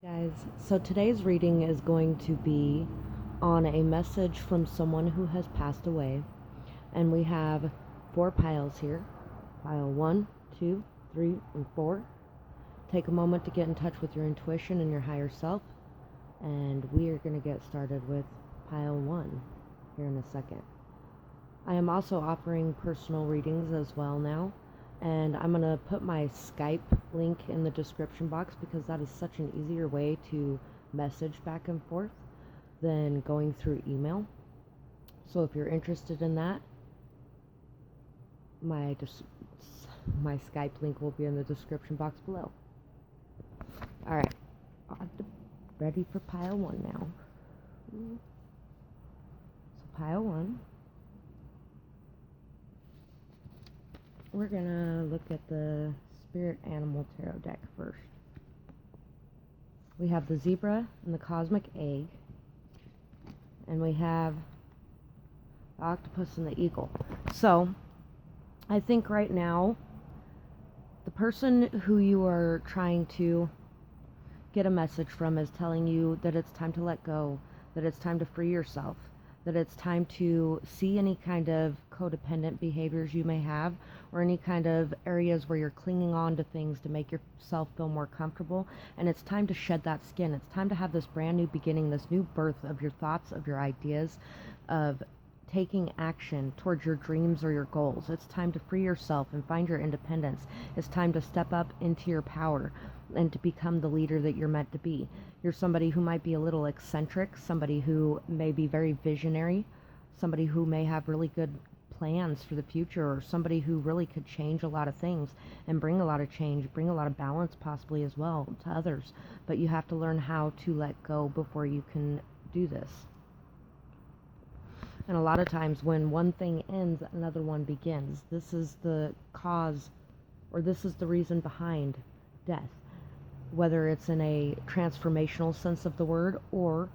Guys, so today's reading is going to be on a message from someone who has passed away. And we have 4 piles here. Pile 1, 2, 3, and 4. Take a moment to get in touch with your intuition and your higher self. And we are going to get started with pile 1 here in a second. I am also offering personal readings as well now. And I'm going to put my Skype link in the description box because that is such an easier way to message back and forth than going through email. So if you're interested in that, my Skype link will be in the description box below. Alright, ready for pile 1 now. So pile 1. We're going to look at the Spirit Animal Tarot deck first. We have the Zebra and the Cosmic Egg. And we have the Octopus and the Eagle. So, I think right now, the person who you are trying to get a message from is telling you that it's time to let go, that it's time to free yourself, that it's time to see any kind of codependent behaviors you may have, or any kind of areas where you're clinging on to things to make yourself feel more comfortable, and it's time to shed that skin. It's time to have this brand new beginning, this new birth of your thoughts, of your ideas, of taking action towards your dreams or your goals. It's time to free yourself and find your independence. It's time to step up into your power and to become the leader that you're meant to be. You're somebody who might be a little eccentric, somebody who may be very visionary, somebody who may have really good plans for the future, or somebody who really could change a lot of things and bring a lot of change, bring a lot of balance possibly as well to others. But you have to learn how to let go before you can do this. And a lot of times when one thing ends, another one begins. This is the cause, or this is the reason behind death. Whether it's in a transformational sense of the word or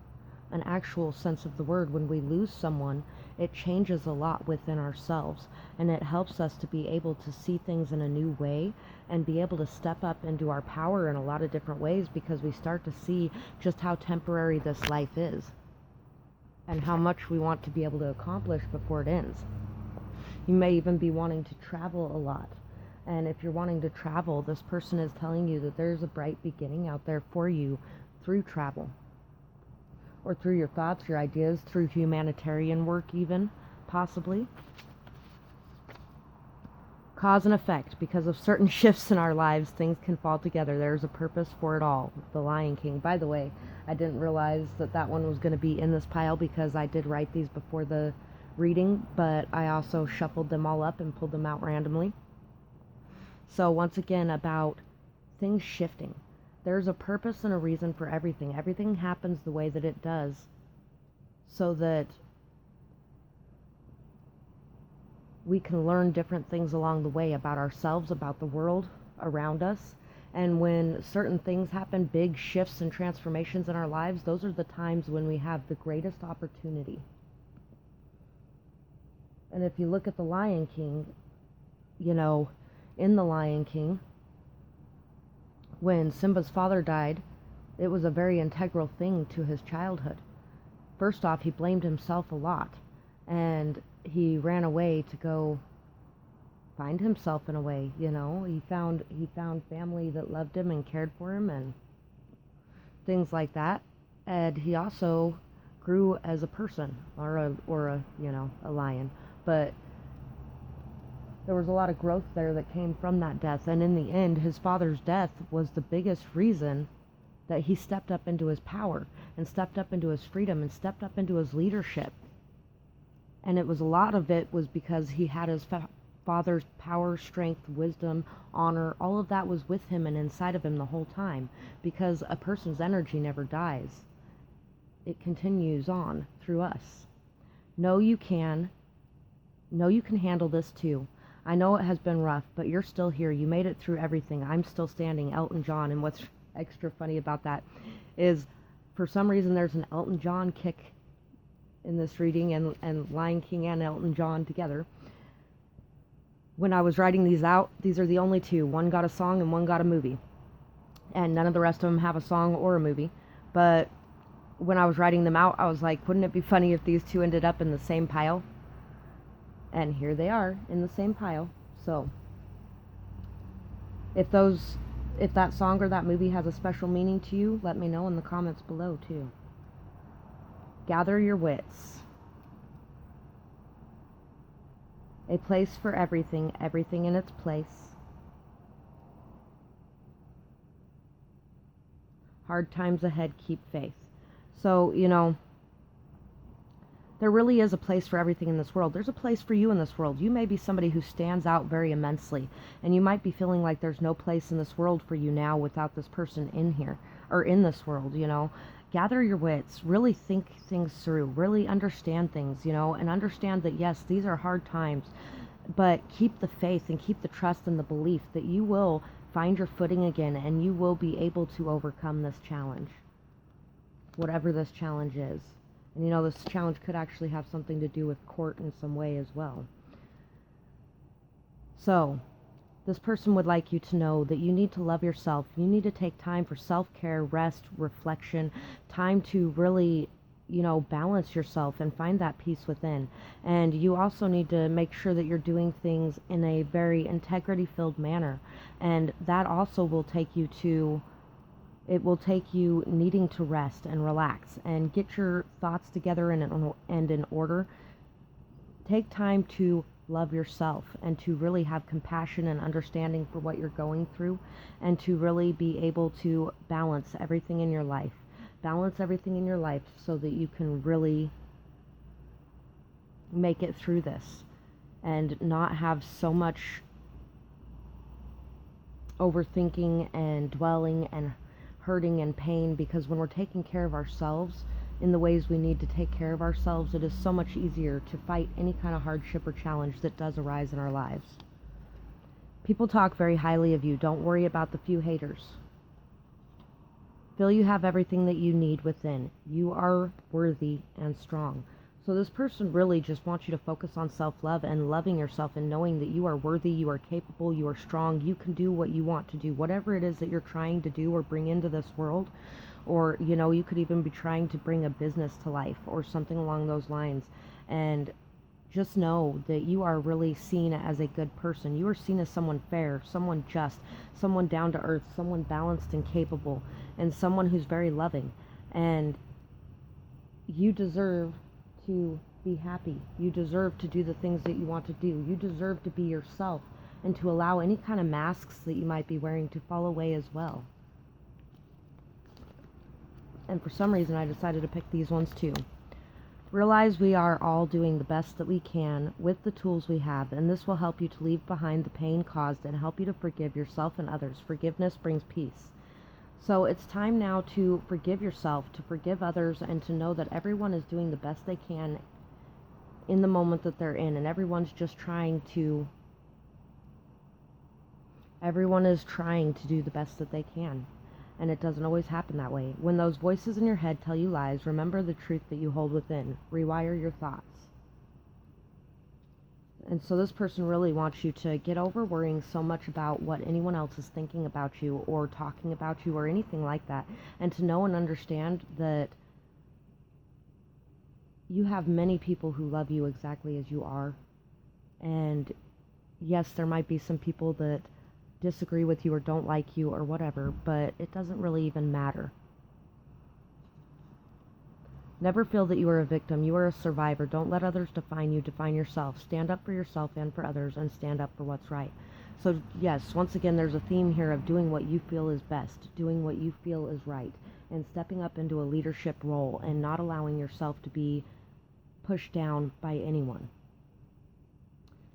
an actual sense of the word, when we lose someone, it changes a lot within ourselves, and it helps us to be able to see things in a new way and be able to step up into our power in a lot of different ways, because we start to see just how temporary this life is and how much we want to be able to accomplish before it ends. You may even be wanting to travel a lot. And if you're wanting to travel, this person is telling you that there's a bright beginning out there for you through travel, or through your thoughts, your ideas, through humanitarian work even, possibly. Cause and effect. Because of certain shifts in our lives, things can fall together. There's a purpose for it all. The Lion King. By the way, I didn't realize that one was going to be in this pile because I did write these before the reading, but I also shuffled them all up and pulled them out randomly. So once again, about things shifting. There's a purpose and a reason for everything. Everything happens the way that it does so that we can learn different things along the way about ourselves, about the world around us. And when certain things happen, big shifts and transformations in our lives, those are the times when we have the greatest opportunity. And if you look at the Lion King, in the Lion King, when Simba's father died, it was a very integral thing to his childhood. First off, he blamed himself a lot, and he ran away to go find himself in a way. He found family that loved him and cared for him and things like that. And he also grew as a person, or a lion. But there was a lot of growth there that came from that death. And in the end, his father's death was the biggest reason that he stepped up into his power and stepped up into his freedom and stepped up into his leadership. And a lot of it was because he had his father's power, strength, wisdom, honor. All of that was with him and inside of him the whole time, because a person's energy never dies. It continues on through us. Know you can handle this too. I know it has been rough, but you're still here. You made it through everything. I'm still standing. Elton John. And what's extra funny about that is, for some reason, there's an Elton John kick in this reading, and Lion King and Elton John together. When I was writing these out, these are the only two. One got a song and one got a movie. and none of the rest of them have a song or a movie. But when I was writing them out, I was like, wouldn't it be funny if these two ended up in the same pile? And here they are in the same pile. So if that song or that movie has a special meaning to you, let me know in the comments below too. Gather your wits. A place for everything, everything in its place. Hard times ahead, keep faith. So, there really is a place for everything in this world. There's a place for you in this world. You may be somebody who stands out very immensely, and you might be feeling like there's no place in this world for you now without this person in here, or in this world, Gather your wits, really think things through, really understand things, and understand that yes, these are hard times, but keep the faith and keep the trust and the belief that you will find your footing again and you will be able to overcome this challenge, whatever this challenge is. And this challenge could actually have something to do with court in some way as well. So, this person would like you to know that you need to love yourself. You need to take time for self-care, rest, reflection, time to really, balance yourself and find that peace within. And you also need to make sure that you're doing things in a very integrity-filled manner. And that also will take you to it will take you needing to rest and relax and get your thoughts together and in order. Take time to love yourself and to really have compassion and understanding for what you're going through, and to really be able to balance everything in your life. Balance everything in your life so that you can really make it through this and not have so much overthinking and dwelling and hurting and pain, because when we're taking care of ourselves in the ways we need to take care of ourselves, it is so much easier to fight any kind of hardship or challenge that does arise in our lives. People talk very highly of you. Don't worry about the few haters. Feel you have everything that you need within. You are worthy and strong. So this person really just wants you to focus on self-love and loving yourself and knowing that you are worthy, you are capable, you are strong, you can do what you want to do. Whatever it is that you're trying to do or bring into this world, or, you could even be trying to bring a business to life or something along those lines. And just know that you are really seen as a good person. You are seen as someone fair, someone just, someone down to earth, someone balanced and capable, and someone who's very loving. And you deserve to be happy. You deserve to do the things that you want to do. You deserve to be yourself and to allow any kind of masks that you might be wearing to fall away as well. And for some reason I decided to pick these ones too. Realize we are all doing the best that we can with the tools we have, and this will help you to leave behind the pain caused and help you to forgive yourself and others. Forgiveness brings peace. So it's time now to forgive yourself, to forgive others, and to know that everyone is doing the best they can in the moment that they're in, and everyone is trying to do the best that they can. And it doesn't always happen that way. When those voices in your head tell you lies, remember the truth that you hold within. Rewire your thoughts. And so this person really wants you to get over worrying so much about what anyone else is thinking about you or talking about you or anything like that, and to know and understand that you have many people who love you exactly as you are. And yes, there might be some people that disagree with you or don't like you or whatever, but it doesn't really even matter. Never feel that you are a victim. You are a survivor. Don't let others define you. Define yourself. Stand up for yourself and for others, and stand up for what's right. So yes, once again, there's a theme here of doing what you feel is best, doing what you feel is right, and stepping up into a leadership role and not allowing yourself to be pushed down by anyone.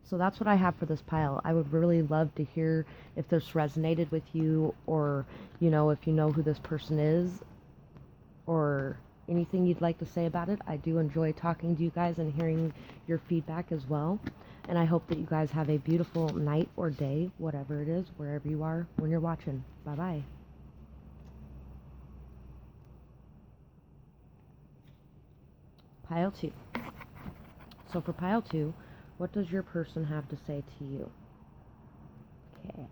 So that's what I have for this pile. I would really love to hear if this resonated with you, or, if you know who this person is, or anything you'd like to say about it. I do enjoy talking to you guys and hearing your feedback as well. And I hope that you guys have a beautiful night or day, whatever it is, wherever you are when you're watching. Bye-bye. Pile 2. So for pile 2, what does your person have to say to you? Okay.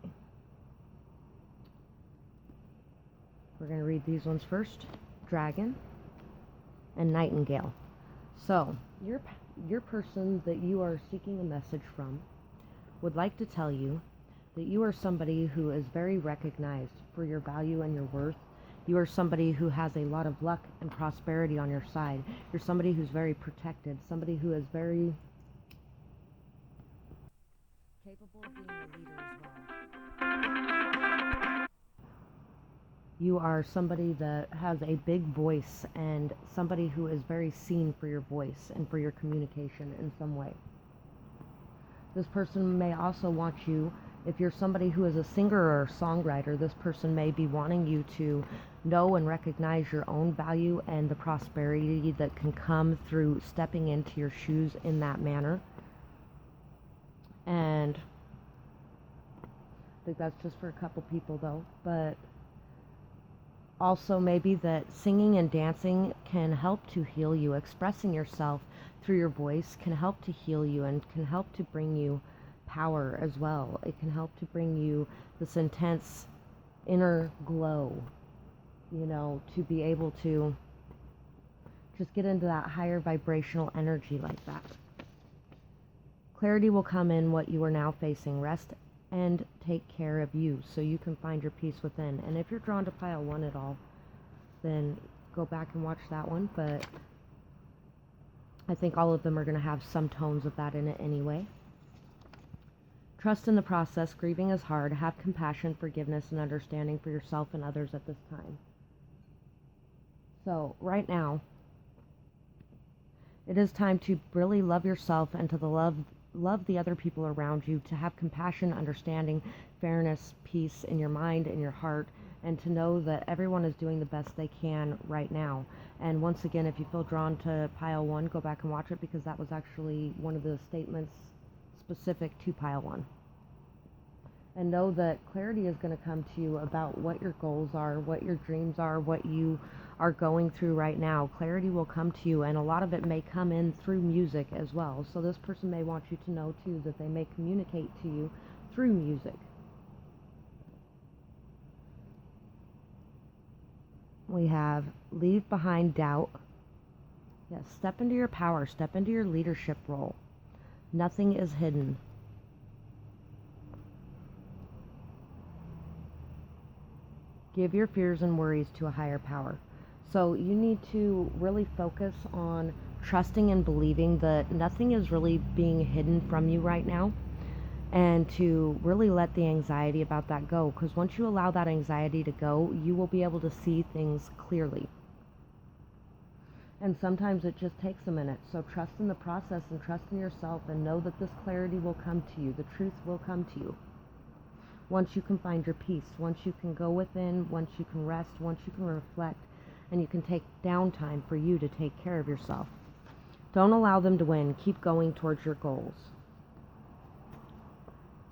read these ones first. Dragon and Nightingale. So, your person that you are seeking a message from would like to tell you that you are somebody who is very recognized for your value and your worth. You are somebody who has a lot of luck and prosperity on your side. You're somebody who's very protected, somebody who is very capable of being a leader as well. You are somebody that has a big voice and somebody who is very seen for your voice and for your communication in some way. This person may also want you, if you're somebody who is a singer or a songwriter, this person may be wanting you to know and recognize your own value and the prosperity that can come through stepping into your shoes in that manner. And I think that's just for a couple people though, but also maybe that singing and dancing can help to heal you. Expressing yourself through your voice can help to heal you and can help to bring you power as well. It can help to bring you this intense inner glow, to be able to just get into that higher vibrational energy like that. Clarity will come in what you are now facing. Rest and take care of you so you can find your peace within. And if you're drawn to pile 1 at all, then go back and watch that one. But I think all of them are going to have some tones of that in it anyway. Trust in the process. Grieving is hard. Have compassion, forgiveness, and understanding for yourself and others at this time. So right now, it is time to really love yourself and to love the other people around you, to have compassion, understanding, fairness, peace in your mind and your heart, and to know that everyone is doing the best they can right now. And once again, if you feel drawn to pile 1, go back and watch it, because that was actually one of the statements specific to pile 1. And know that clarity is going to come to you about what your goals are, what your dreams are, what you are going through right now. Clarity will come to you, and a lot of it may come in through music as well. So this person may want you to know too that they may communicate to you through music. We have leave behind doubt. Yes, step into your power, step into your leadership role. Nothing is hidden. Give your fears and worries to a higher power. So you need to really focus on trusting and believing that nothing is really being hidden from you right now, and to really let the anxiety about that go, because once you allow that anxiety to go, you will be able to see things clearly. And sometimes it just takes a minute. So trust in the process and trust in yourself, and know that this clarity will come to you. The truth will come to you. Once you can find your peace, once you can go within, once you can rest, once you can reflect, and you can take downtime for you to take care of yourself. Don't allow them to win. Keep going towards your goals.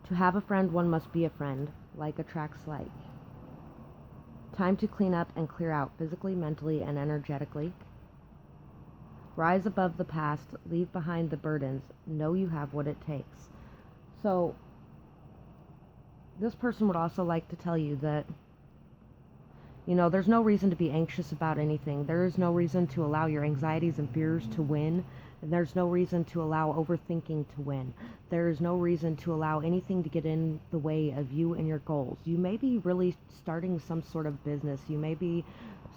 To have a friend, one must be a friend. Like attracts like. Time to clean up and clear out physically, mentally, and energetically. Rise above the past. Leave behind the burdens. Know you have what it takes. So this person would also like to tell you that, there's no reason to be anxious about anything. There is no reason to allow your anxieties and fears to win. And there's no reason to allow overthinking to win. There is no reason to allow anything to get in the way of you and your goals. You may be really starting some sort of business. You may be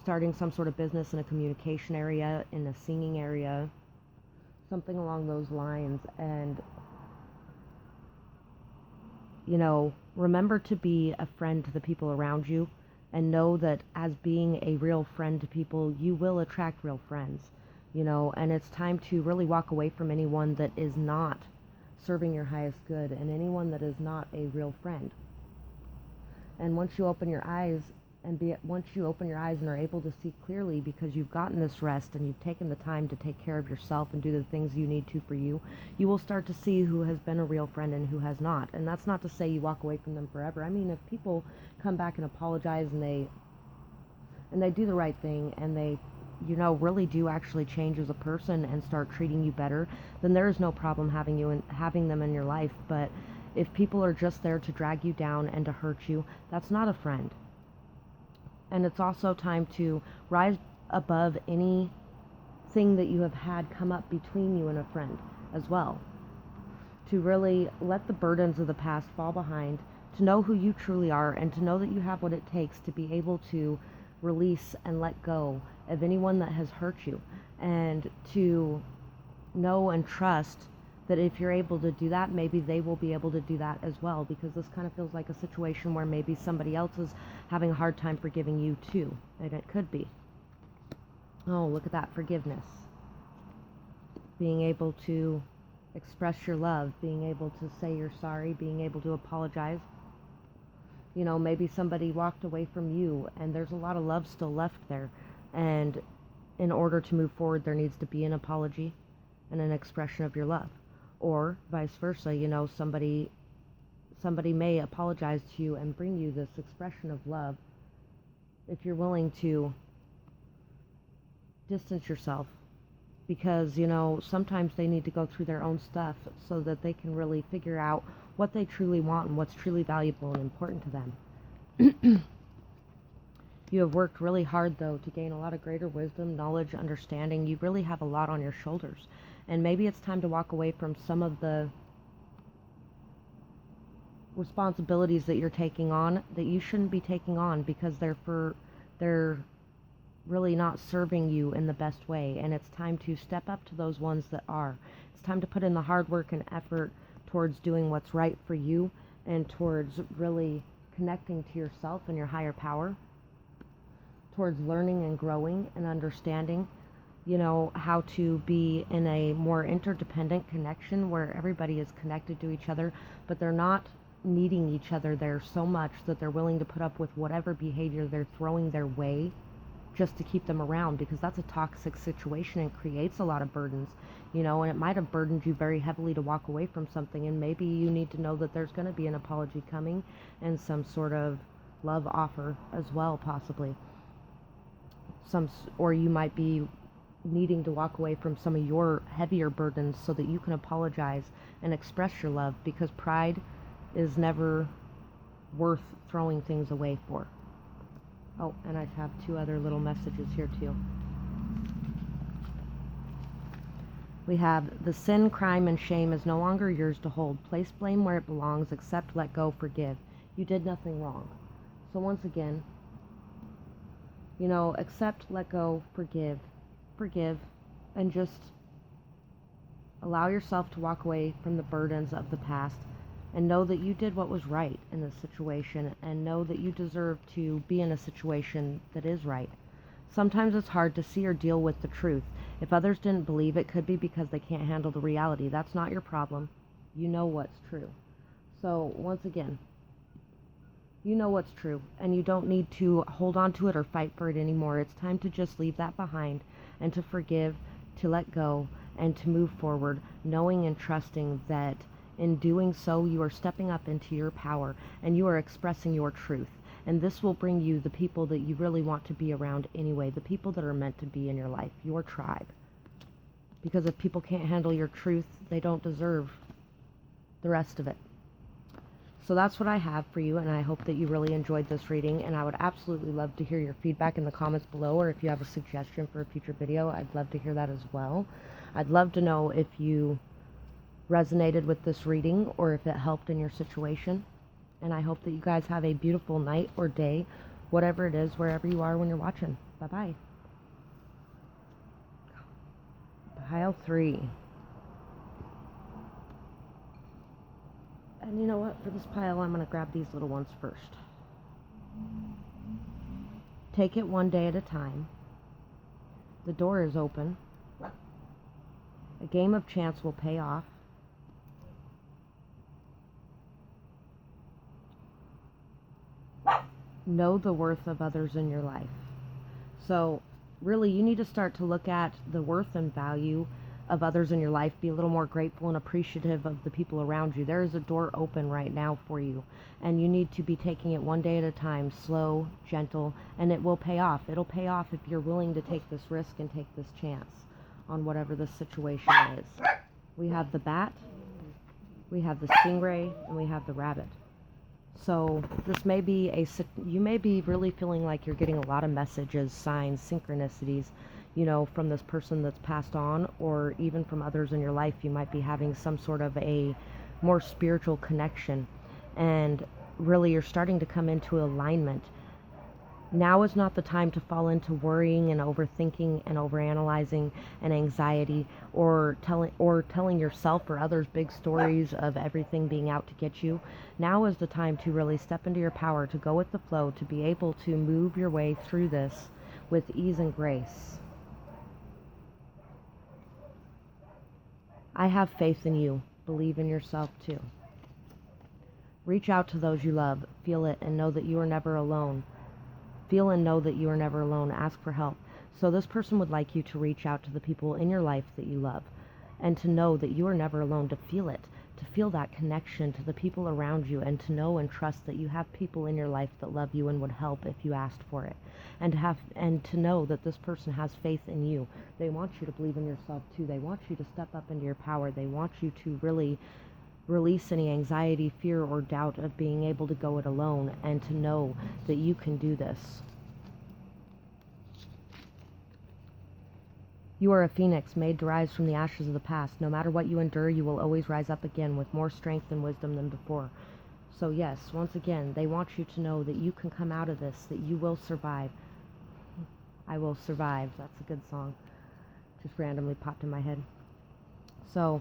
starting some sort of business in a communication area, in a singing area, something along those lines. And remember to be a friend to the people around you, and know that as being a real friend to people, you will attract real friends, and it's time to really walk away from anyone that is not serving your highest good and anyone that is not a real friend. And once you open your eyes and are able to see clearly, because you've gotten this rest and you've taken the time to take care of yourself and do the things you need to for you, you will start to see who has been a real friend and who has not. And that's not to say you walk away from them forever. I mean, if people come back and apologize and they do the right thing, and they really do actually change as a person and start treating you better, then there is no problem having them in your life. But if people are just there to drag you down and to hurt you, that's not a friend. And it's also time to rise above anything that you have had come up between you and a friend as well. To really let the burdens of the past fall behind, to know who you truly are, and to know that you have what it takes to be able to release and let go of anyone that has hurt you, and to know and trust that if you're able to do that, maybe they will be able to do that as well, because this kind of feels like a situation where maybe somebody else is having a hard time forgiving you too, and it could be. Oh, look at that, forgiveness. Being able to express your love, being able to say you're sorry, being able to apologize. You know, maybe somebody walked away from you and there's a lot of love still left there, and in order to move forward there needs to be an apology and an expression of your love. Or vice versa, you know, somebody may apologize to you and bring you this expression of love if you're willing to distance yourself, because, you know, sometimes they need to go through their own stuff so that they can really figure out what they truly want and what's truly valuable and important to them. You have worked really hard, though, to gain a lot of greater wisdom, knowledge, understanding. You really have a lot on your shoulders. And maybe it's time to walk away from some of the responsibilities that you're taking on that you shouldn't be taking on, because they're really not serving you in the best way. And it's time to step up to those ones that are. It's time to put in the hard work and effort towards doing what's right for you, and towards really connecting to yourself and your higher power, towards learning and growing and understanding, you know, how to be in a more interdependent connection where everybody is connected to each other, but they're not needing each other there so much that they're willing to put up with whatever behavior they're throwing their way just to keep them around, because that's a toxic situation and creates a lot of burdens, you know, and it might have burdened you very heavily to walk away from something, and maybe you need to know that there's going to be an apology coming and some sort of love offer as well, possibly. Or you might be needing to walk away from some of your heavier burdens so that you can apologize and express your love, because pride is never worth throwing things away for. Oh, and I have two other little messages here too. We have, the sin, crime, and shame is no longer yours to hold. Place blame where it belongs. Accept, let go, forgive. You did nothing wrong. So once again, you know, accept, let go, forgive, and just allow yourself to walk away from the burdens of the past, and know that you did what was right in this situation, and know that you deserve to be in a situation that is right. Sometimes it's hard to see or deal with the truth. If others didn't believe, it could be because they can't handle the reality. That's not your problem. You know what's true. So once again, you know what's true, and you don't need to hold on to it or fight for it anymore. It's time to just leave that behind, and to forgive, to let go, and to move forward, knowing and trusting that in doing so, you are stepping up into your power, and you are expressing your truth. And this will bring you the people that you really want to be around anyway, the people that are meant to be in your life, your tribe. Because if people can't handle your truth, they don't deserve the rest of it. So that's what I have for you, and I hope that you really enjoyed this reading, and I would absolutely love to hear your feedback in the comments below, or if you have a suggestion for a future video, I'd love to hear that as well. I'd love to know if you resonated with this reading or if it helped in your situation. And I hope that you guys have a beautiful night or day, whatever it is, wherever you are when you're watching. Bye-bye. Pile 3. And you know what? For this pile, I'm going to grab these little ones first. Take it one day at a time. The door is open. A game of chance will pay off. Know the worth of others in your life. So really, you need to start to look at the worth and value of others in your life. Be a little more grateful and appreciative of the people around you. There is a door open right now for you, and you need to be taking it one day at a time, slow, gentle, and it will pay off. It'll pay off if you're willing to take this risk and take this chance on whatever the situation is. We have the bat, we have the stingray, and we have the rabbit. So this may be you may be really feeling like you're getting a lot of messages, signs, synchronicities, from this person that's passed on, or even from others in your life. You might be having some sort of a more spiritual connection, and really you're starting to come into alignment. Now is not the time to fall into worrying and overthinking and overanalyzing and anxiety, or telling yourself or others big stories of everything being out to get you. Now is the time to really step into your power, to go with the flow, to be able to move your way through this with ease and grace. I have faith in you. Believe in yourself too. Reach out to those you love. Feel it and know that you are never alone. Feel and know that you are never alone. Ask for help. So this person would like you to reach out to the people in your life that you love, and to know that you are never alone, to feel it, to feel that connection to the people around you, and to know and trust that you have people in your life that love you and would help if you asked for it. And to know that this person has faith in you. They want you to believe in yourself too. They want you to step up into your power. They want you to really release any anxiety, fear, or doubt of being able to go it alone, and to know that you can do this. You are a phoenix made to rise from the ashes of the past. No matter what you endure, you will always rise up again with more strength and wisdom than before. So yes, once again, they want you to know that you can come out of this, that you will survive. I will survive. That's a good song. Just randomly popped in my head. So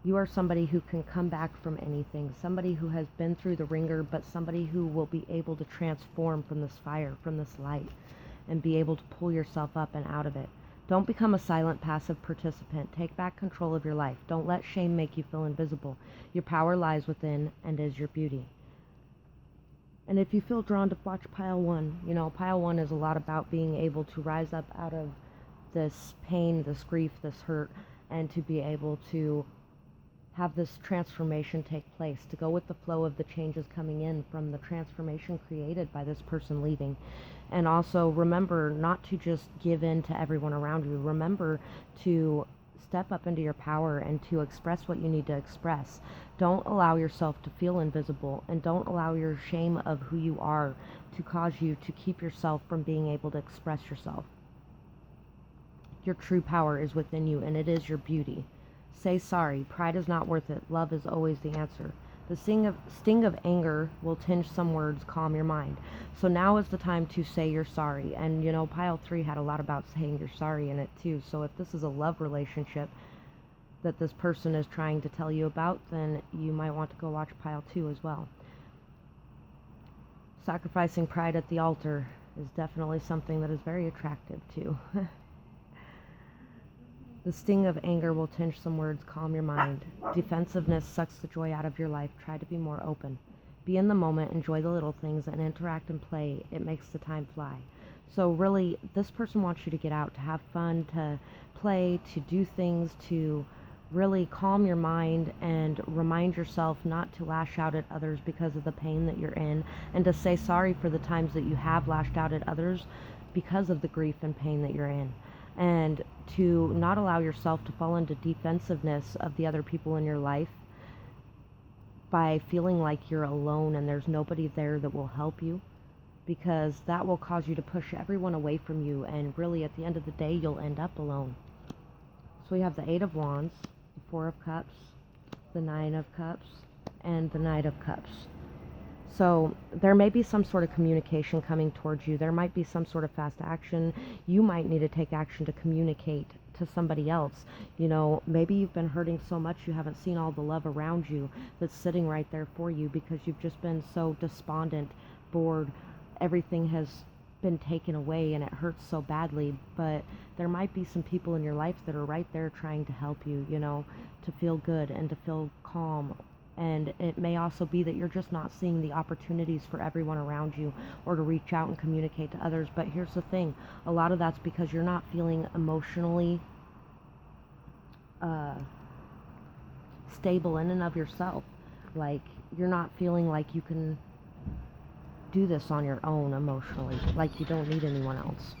you are somebody who can come back from anything, somebody who has been through the ringer, but somebody who will be able to transform from this fire, from this light, and be able to pull yourself up and out of it. Don't become a silent, passive participant. Take back control of your life. Don't let shame make you feel invisible. Your power lies within and is your beauty. And if you feel drawn to watch Pile 1, Pile 1 is a lot about being able to rise up out of this pain, this grief, this hurt, and to be able to have this transformation take place, to go with the flow of the changes coming in from the transformation created by this person leaving. And also remember not to just give in to everyone around you. Remember to step up into your power and to express what you need to express. Don't allow yourself to feel invisible, and don't allow your shame of who you are to cause you to keep yourself from being able to express yourself. Your true power is within you, and it is your beauty. Say sorry. Pride is not worth it. Love is always the answer. The sting of anger will tinge some words, calm your mind. So now is the time to say you're sorry. And Pile 3 had a lot about saying you're sorry in it too. So if this is a love relationship that this person is trying to tell you about, then you might want to go watch Pile 2 as well. Sacrificing pride at the altar is definitely something that is very attractive too. The sting of anger will tinge some words, calm your mind. Defensiveness sucks the joy out of your life. Try to be more open. Be in the moment, enjoy the little things, and interact and play. It makes the time fly. So really, this person wants you to get out, to have fun, to play, to do things, to really calm your mind and remind yourself not to lash out at others because of the pain that you're in, and to say sorry for the times that you have lashed out at others because of the grief and pain that you're in. And to not allow yourself to fall into defensiveness of the other people in your life by feeling like you're alone and there's nobody there that will help you, because that will cause you to push everyone away from you, and really at the end of the day you'll end up alone. So we have the 8 of Wands, the 4 of Cups, the 9 of Cups, and the Knight of Cups. So there may be some sort of communication coming towards you. There might be some sort of fast action. You might need to take action to communicate to somebody else. Maybe you've been hurting so much you haven't seen all the love around you that's sitting right there for you because you've just been so despondent, bored. Everything has been taken away and it hurts so badly. But there might be some people in your life that are right there trying to help you, to feel good and to feel calm. And it may also be that you're just not seeing the opportunities for everyone around you, or to reach out and communicate to others. But here's the thing, a lot of that's because you're not feeling emotionally stable in and of yourself. Like, you're not feeling like you can do this on your own emotionally, like you don't need anyone else.